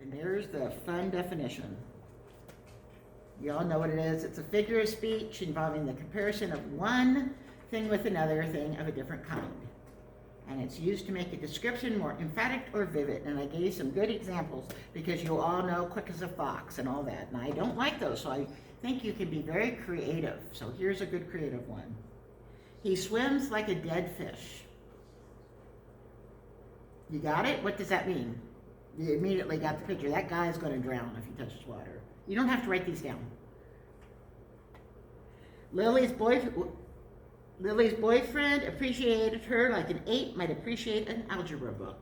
And there's the fun definition. You all know what it is. It's a figure of speech involving the comparison of one thing with another thing of a different kind. And it's used to make a description more emphatic or vivid. And I gave you some good examples because you all know quick as a fox and all that. And I don't like those, so I think you can be very creative. So here's a good creative one. He swims like a dead fish. You got it? What does that mean? You immediately got the picture. That guy's going to drown if he touches water. You don't have to write these down. Lily's boyfriend appreciated her like an 8 might appreciate an algebra book.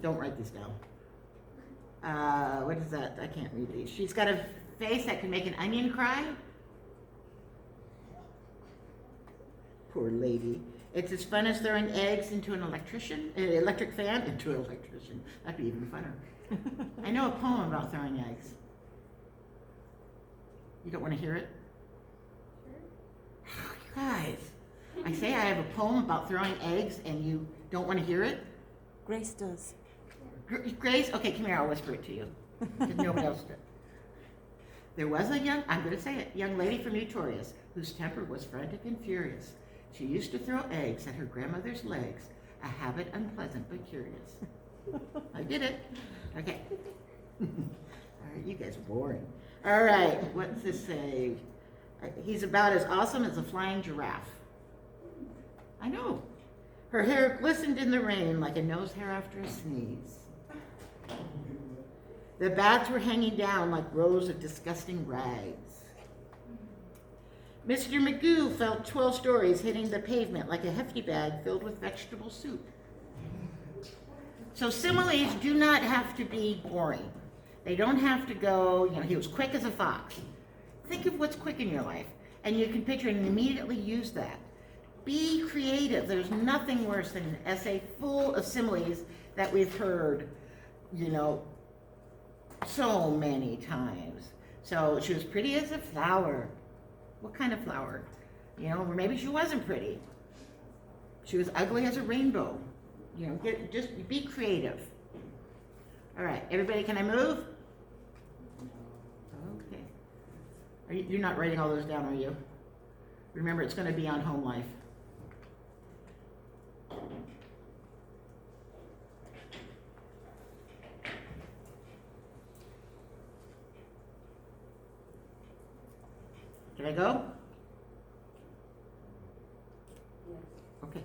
Don't write these down. What is that? I can't read these. She's got a face that can make an onion cry. Poor lady. It's as fun as throwing eggs into an electric fan into an electrician. That'd be even funner. I know a poem about throwing eggs. You don't want to hear it? Sure. You guys, I say I have a poem about throwing eggs and you don't want to hear it? Grace does. Grace? Okay, come here, I'll whisper it to you. Because nobody else did. There was I'm going to say it, young lady from Etorius whose temper was frantic and furious. She used to throw eggs at her grandmother's legs, a habit unpleasant but curious. I did it. Okay. All right, you guys are boring. All right, what's this say? He's about as awesome as a flying giraffe. I know. Her hair glistened in the rain like a nose hair after a sneeze. The bats were hanging down like rows of disgusting rags. Mr. Magoo felt 12 stories hitting the pavement like a hefty bag filled with vegetable soup. So similes do not have to be boring. They don't have to go, he was quick as a fox. Think of what's quick in your life, and you can picture and immediately use that. Be creative. There's nothing worse than an essay full of similes that we've heard, so many times. So she was pretty as a flower. What kind of flower? Or maybe she wasn't pretty. She was ugly as a rainbow. Just be creative. All right, everybody, can I move? Okay. You're not writing all those down, are you? Remember, it's going to be on home life. Can I go? Yes. Okay.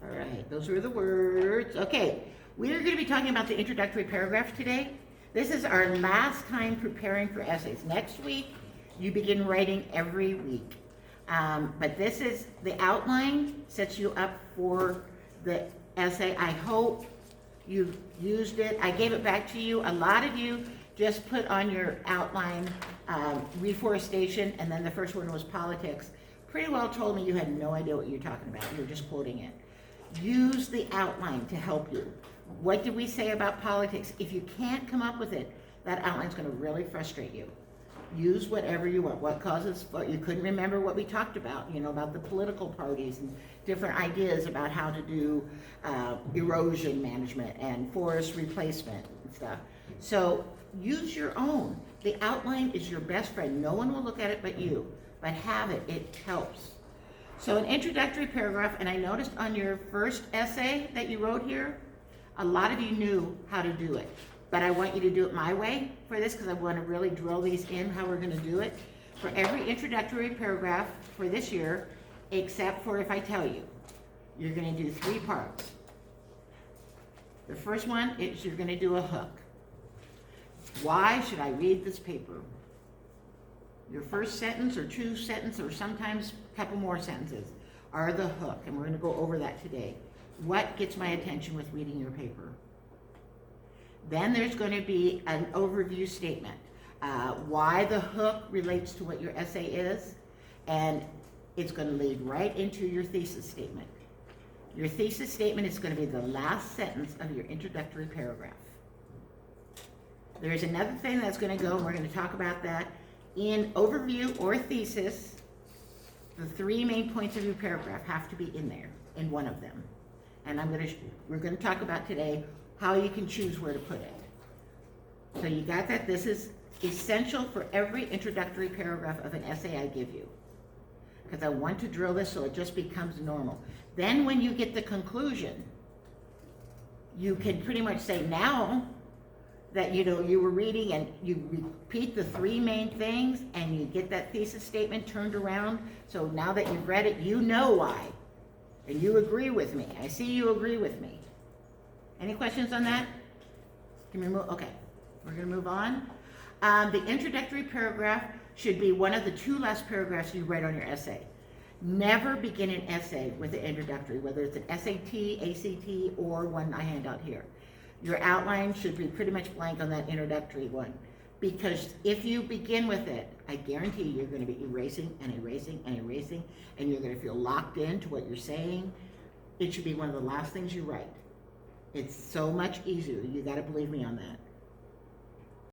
All right, those were the words. Okay, we're going to be talking about the introductory paragraph today. This is our last time preparing for essays. Next week, you begin writing every week. But this is the outline, sets you up for the essay. I hope you've used it. I gave it back to you. A lot of you just put on your outline reforestation, and then the first one was politics. Pretty well told me you had no idea what you were talking about. You were just quoting it. Use the outline to help you. What did we say about politics? If you can't come up with it, that outline is going to really frustrate you. Use whatever you want. What causes, you couldn't remember what we talked about, about the political parties and different ideas about how to do erosion management and forest replacement and stuff. So use your own. The outline is your best friend. No one will look at it but you, but have it. It helps. So an introductory paragraph, and I noticed on your first essay that you wrote here, a lot of you knew how to do it. But I want you to do it my way for this because I want to really drill these in how we're going to do it. For every introductory paragraph for this year, except for if I tell you, you're going to do 3 parts. The first one is you're going to do a hook. Why should I read this paper? Your first sentence or 2 sentences or sometimes a couple more sentences are the hook, and we're going to go over that today. What gets my attention with reading your paper? Then there's going to be an overview statement, why the hook relates to what your essay is, and it's going to lead right into your thesis statement. Your thesis statement is going to be the last sentence of your introductory paragraph. There's another thing that's going to go, and we're going to talk about that. In overview or thesis, the 3 main points of your paragraph have to be in there, in one of them. And we're gonna talk about today how you can choose where to put it. So you got that? This is essential for every introductory paragraph of an essay I give you. Because I want to drill this so it just becomes normal. Then when you get the conclusion, you can pretty much say now that you were reading and you repeat the three main things and you get that thesis statement turned around. So now that you've read it, you know why. And you agree with me. I see you agree with me. Any questions on that? Can we move? Okay, we're gonna move on. The introductory paragraph should be one of the two last paragraphs you write on your essay. Never begin an essay with an introductory, whether it's an SAT, ACT, or one I hand out here. Your outline should be pretty much blank on that introductory one. Because if you begin with it, I guarantee you're going to be erasing and erasing and erasing, and you're going to feel locked into what you're saying. It should be one of the last things you write. It's so much easier. You got to believe me on that.